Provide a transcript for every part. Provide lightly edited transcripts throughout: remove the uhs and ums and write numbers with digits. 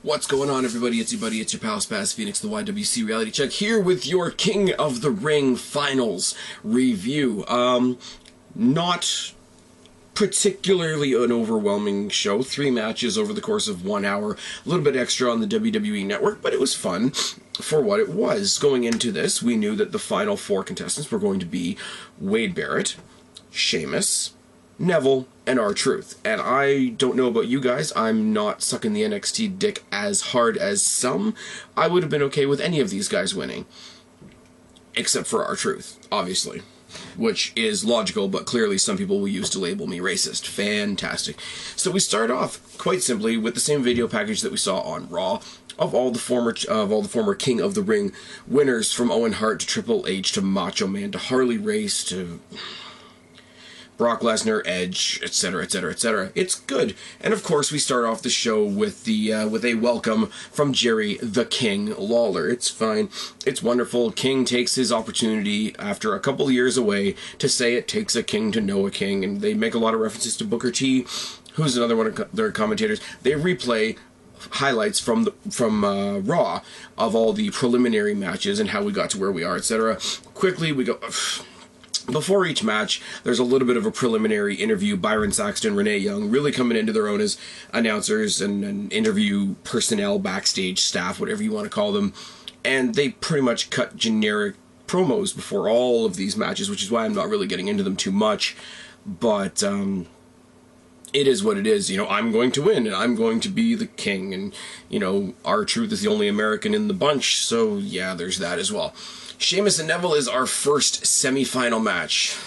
What's going on, everybody? It's your buddy, it's your pal Spaz Phoenix, the YWC Reality Check, here with your King of the Ring Finals review. Not particularly an overwhelming show. 3 matches over the course of 1 hour. A little bit extra on the WWE Network, but it was fun for what it was. Going into this, we knew that the final 4 contestants were going to be Wade Barrett, Sheamus, Neville, and R-Truth. And I don't know about you guys, I'm not sucking the NXT dick as hard as some. I would have been okay with any of these guys winning. Except for R-Truth, obviously. Which is logical, but clearly some people will use to label me racist. Fantastic. So we start off, quite simply, with the same video package that we saw on Raw, of all the former King of the Ring winners, from Owen Hart to Triple H to Macho Man to Harley Race to Brock Lesnar, Edge, etc., etc., etc. It's good. And of course, we start off the show with a welcome from Jerry the King Lawler. It's fine. It's wonderful. King takes his opportunity after a couple of years away to say it takes a king to know a king, and they make a lot of references to Booker T, who's another one of their commentators. They replay highlights from Raw of all the preliminary matches and how we got to where we are, etc. Quickly, we go. Before each match, there's a little bit of a preliminary interview. Byron Saxton, Renee Young, really coming into their own as announcers and interview personnel, backstage staff, whatever you want to call them. And they pretty much cut generic promos before all of these matches, which is why I'm not really getting into them too much. But it is what it is. You know, I'm going to win, and I'm going to be the king. And, you know, R-Truth is the only American in the bunch, so yeah, there's that as well. Sheamus and Neville is our first semi-final match.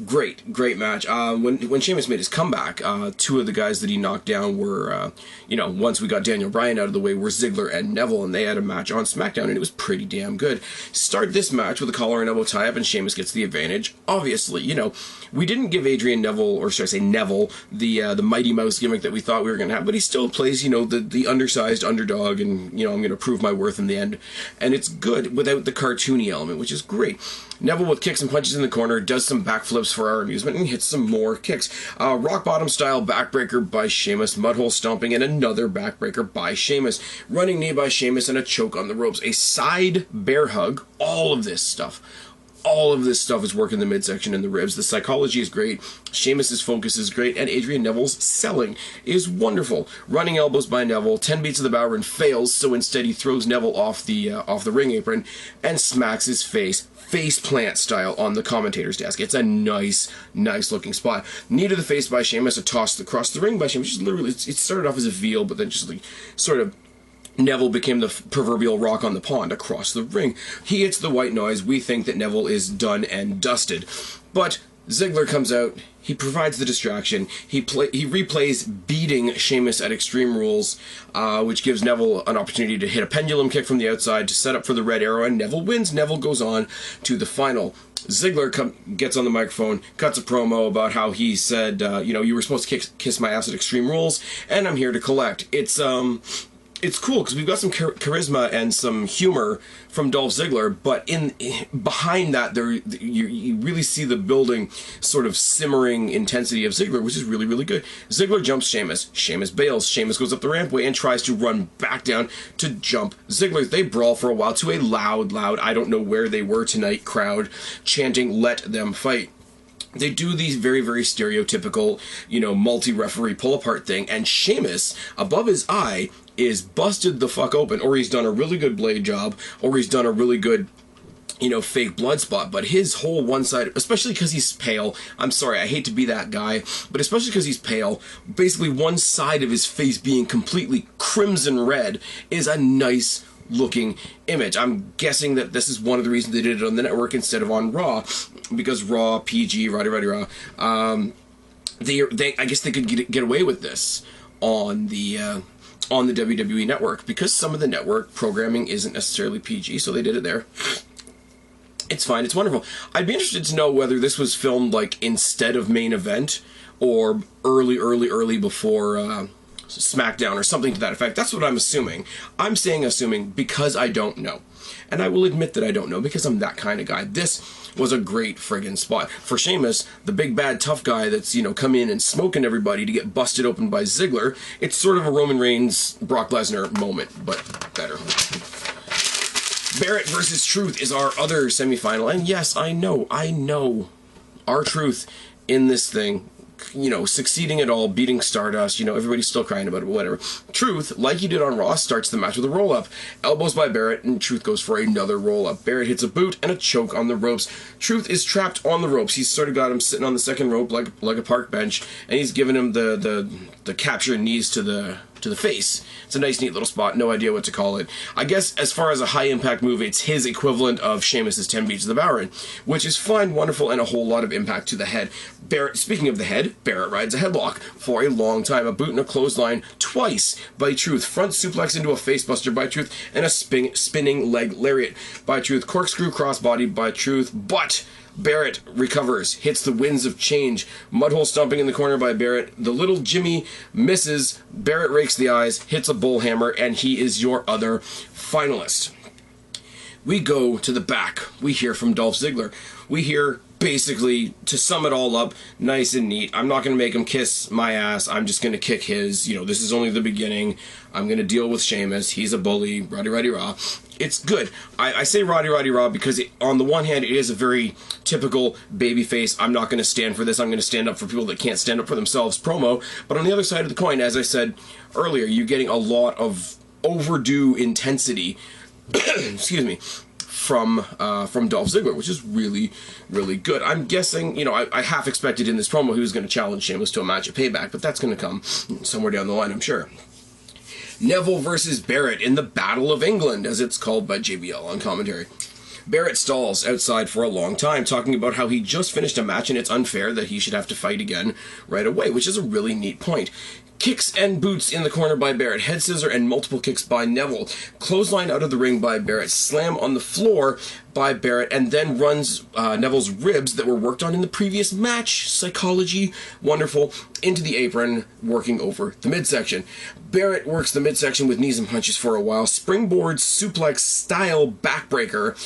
Great match. When Sheamus made his comeback, 2 of the guys that he knocked down were, once we got Daniel Bryan out of the way, were Ziggler and Neville, and they had a match on SmackDown, and it was pretty damn good. Start this match with a collar and elbow tie-up, and Sheamus gets the advantage. Obviously, we didn't give Adrian Neville, or should I say Neville, the Mighty Mouse gimmick that we thought we were going to have, but he still plays, the undersized underdog, and, I'm going to prove my worth in the end. And it's good without the cartoony element, which is great. Neville, with kicks and punches in the corner, does some backflips for our amusement and hits some more kicks. Rock bottom style backbreaker by Sheamus, mudhole stomping, and another backbreaker by Sheamus. Running knee by Sheamus and a choke on the ropes. A side bear hug. All of this stuff is working the midsection and the ribs. The psychology is great. Sheamus's focus is great, and Adrian Neville's selling is wonderful. Running elbows by Neville. 10 beats of the Bowery fails, so instead he throws Neville off the ring apron and smacks his face plant style on the commentator's desk. It's a nice looking spot. Knee to the face by Sheamus, a toss across the ring by Sheamus. Just literally, it started off as a veal, but then just like sort of Neville became the proverbial rock on the pond across the ring. He hits the white noise. We think that Neville is done and dusted. But Ziggler comes out. He provides the distraction. He replays beating Sheamus at Extreme Rules, which gives Neville an opportunity to hit a pendulum kick from the outside to set up for the Red Arrow, and Neville wins. Neville goes on to the final. Ziggler gets on the microphone, cuts a promo about how he said, you were supposed to kiss my ass at Extreme Rules, and I'm here to collect. It's cool because we've got some charisma and some humor from Dolph Ziggler, but behind that, you really see the building sort of simmering intensity of Ziggler, which is really, really good. Ziggler jumps Sheamus. Sheamus bails. Sheamus goes up the rampway and tries to run back down to jump Ziggler. They brawl for a while to a loud, I don't know where they were tonight crowd chanting, "Let them fight." They do these very, very stereotypical, multi-referee pull-apart thing, and Sheamus, above his eye, is busted the fuck open, or he's done a really good blade job, or he's done a really good, fake blood spot, but his whole one side, especially because he's pale, I'm sorry, I hate to be that guy, but especially because he's pale, basically one side of his face being completely crimson red is a nice looking image. I'm guessing that this is one of the reasons they did it on the network instead of on Raw, because Raw, PG, Raw, I guess they could get away with this on the WWE network, because some of the network programming isn't necessarily PG, so they did it there. It's fine, it's wonderful. I'd be interested to know whether this was filmed like instead of main event or early before SmackDown or something to that effect. That's what I'm assuming. I'm saying assuming because I don't know. And I will admit that I don't know because I'm that kind of guy. This was a great friggin' spot. For Sheamus, the big bad tough guy that's, you know, come in and smoking everybody to get busted open by Ziggler, it's sort of a Roman Reigns, Brock Lesnar moment, but better. Barrett versus Truth is our other semifinal, and yes, I know, R-Truth in this thing, you know, succeeding at all, beating Stardust, you know, everybody's still crying about it, but whatever. Truth, like he did on Raw, starts the match with a roll-up. Elbows by Barrett, and Truth goes for another roll-up. Barrett hits a boot and a choke on the ropes. Truth is trapped on the ropes. He's sort of got him sitting on the second rope like a park bench, and he's giving him the capture knees to the face. It's a nice, neat little spot. No idea what to call it. I guess as far as a high-impact move, it's his equivalent of Sheamus's 10 beats of the Bowery, which is fine, wonderful, and a whole lot of impact to the head. Barrett, speaking of the head, Barrett rides a headlock for a long time. A boot and a clothesline twice by Truth. Front suplex into a facebuster by Truth, and a spinning leg lariat by Truth. Corkscrew crossbody by Truth, but Barrett recovers, hits the winds of change. Mudhole stomping in the corner by Barrett. The little Jimmy misses. Barrett rakes the eyes, hits a bullhammer, and he is your other finalist. We go to the back. We hear from Dolph Ziggler. We hear, basically, to sum it all up, nice and neat. I'm not going to make him kiss my ass. I'm just going to kick his. You know, this is only the beginning. I'm going to deal with Sheamus. He's a bully. Roddy Roddy Raw. It's good. I say Roddy Roddy Raw because on the one hand, it is a very typical babyface, I'm not going to stand for this, I'm going to stand up for people that can't stand up for themselves promo. But on the other side of the coin, as I said earlier, you're getting a lot of overdue intensity, excuse me, from Dolph Ziggler, which is really, really good. I'm guessing, you know, I half expected in this promo he was going to challenge Sheamus to a match at Payback, but that's going to come somewhere down the line, I'm sure. Neville versus Barrett in the Battle of England, as it's called by JBL on commentary. Barrett stalls outside for a long time, talking about how he just finished a match and it's unfair that he should have to fight again right away, which is a really neat point. Kicks and boots in the corner by Barrett. Head scissor and multiple kicks by Neville. Clothesline out of the ring by Barrett. Slam on the floor by Barrett, and then runs Neville's ribs that were worked on in the previous match. Psychology, wonderful. Into the apron, working over the midsection. Barrett works the midsection with knees and punches for a while. Springboard suplex style backbreaker,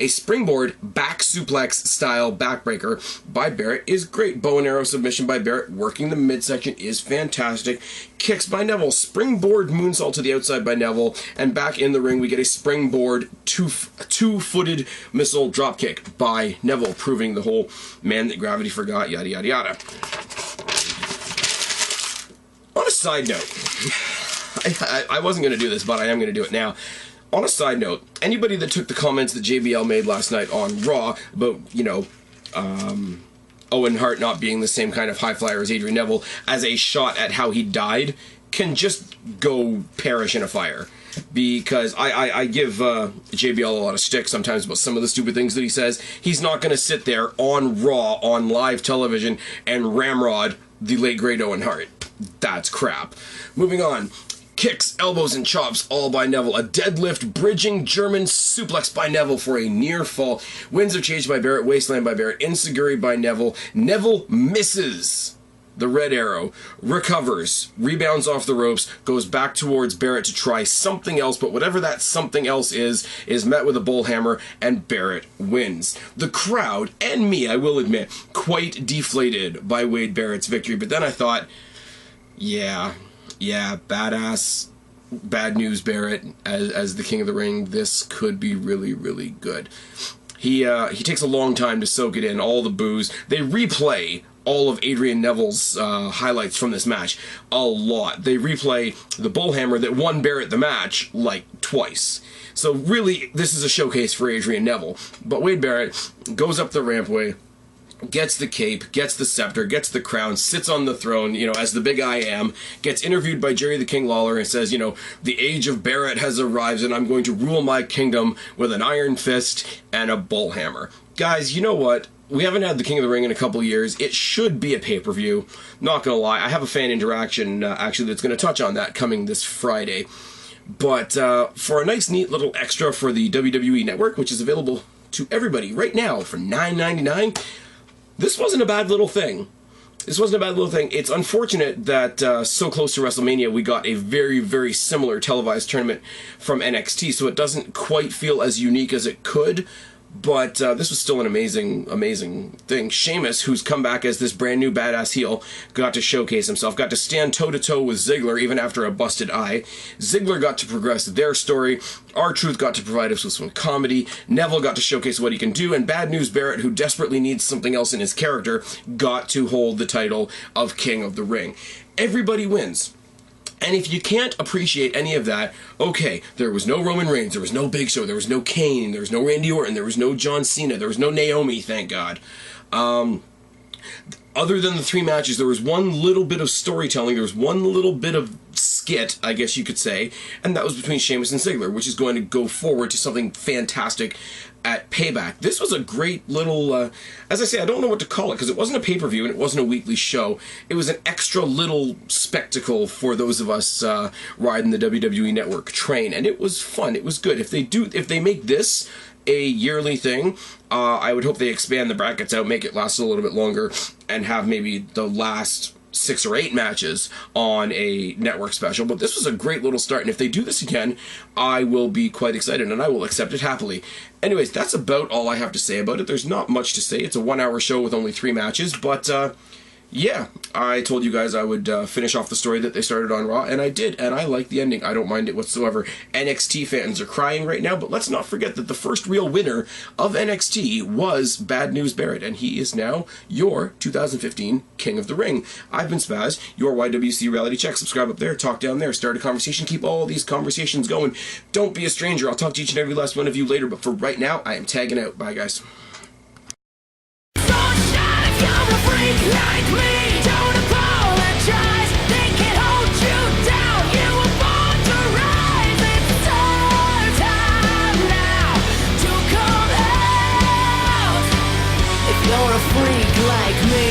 a springboard back suplex style backbreaker by Barrett is great. Bow and arrow submission by Barrett, working the midsection is fantastic. Kicks by Neville, springboard moonsault to the outside by Neville, and back in the ring we get a springboard two-footed missile dropkick by Neville, proving the whole man that gravity forgot, yada yada yada. On a side note, I wasn't going to do this, but I am going to do it now. On a side note, anybody that took the comments that JBL made last night on Raw about, you know, Owen Hart not being the same kind of high flyer as Adrian Neville as a shot at how he died can just go perish in a fire. Because I give JBL a lot of stick sometimes about some of the stupid things that he says. He's not going to sit there on Raw, on live television, and ramrod the late great Owen Hart. That's crap. Moving on. Kicks, elbows, and chops, all by Neville. A deadlift, bridging German suplex by Neville for a near fall. Winds of change by Barrett, wasteland by Barrett, enziguri by Neville. Neville misses the red arrow, recovers, rebounds off the ropes, goes back towards Barrett to try something else, but whatever that something else is met with a bullhammer, and Barrett wins. The crowd, and me, I will admit, quite deflated by Wade Barrett's victory, but then I thought, yeah, badass, bad news Barrett as the King of the Ring. This could be really, really good. He takes a long time to soak it in, all the boos. They replay all of Adrian Neville's highlights from this match a lot. They replay the bullhammer that won Barrett the match like twice. So really, this is a showcase for Adrian Neville. But Wade Barrett goes up the rampway, gets the cape, gets the scepter, gets the crown, sits on the throne, you know, as the big I am, gets interviewed by Jerry the King Lawler and says, you know, the age of Barrett has arrived and I'm going to rule my kingdom with an iron fist and a bullhammer. Guys, you know what? We haven't had the King of the Ring in a couple years. It should be a pay-per-view. Not gonna lie, I have a fan interaction, actually, that's gonna touch on that coming this Friday. But for a nice, neat little extra for the WWE Network, which is available to everybody right now for $9.99, this wasn't a bad little thing. It's unfortunate that so close to WrestleMania we got a very, very similar televised tournament from NXT, so it doesn't quite feel as unique as it could. But this was still an amazing thing. Sheamus, who's come back as this brand new badass heel, got to showcase himself, got to stand toe-to-toe with Ziggler even after a busted eye. Ziggler got to progress their story. R-Truth got to provide us with some comedy. Neville got to showcase what he can do. And Bad News Barrett, who desperately needs something else in his character, got to hold the title of King of the Ring. Everybody wins. And if you can't appreciate any of that, okay, there was no Roman Reigns, there was no Big Show, there was no Kane, there was no Randy Orton, there was no John Cena, there was no Naomi, thank God. Other than the 3 matches, there was one little bit of storytelling, there was one little bit of skit, I guess you could say, and that was between Sheamus and Ziggler, which is going to go forward to something fantastic at Payback. This was a great little, as I say, I don't know what to call it, because it wasn't a pay-per-view and it wasn't a weekly show. It was an extra little spectacle for those of us riding the WWE Network train, and it was fun. It was good. If they make this a yearly thing, I would hope they expand the brackets out, make it last a little bit longer, and have maybe the last 6 or 8 matches on a network special. But this was a great little start, and if they do this again, I will be quite excited, and I will accept it happily. Anyways, that's about all I have to say about it. There's not much to say. It's a 1-hour show with only 3 matches, but yeah, I told you guys I would finish off the story that they started on Raw, and I did, and I like the ending. I don't mind it whatsoever. NXT fans are crying right now, but let's not forget that the first real winner of NXT was Bad News Barrett, and he is now your 2015 King of the Ring. I've been Spaz, your YWC Reality Check. Subscribe up there, talk down there, start a conversation, keep all these conversations going. Don't be a stranger. I'll talk to each and every last one of you later, but for right now, I am tagging out. Bye, guys. Like me, don't apologize. They can hold you down. You were born to rise. It's our time now to come out. If you're a freak like me.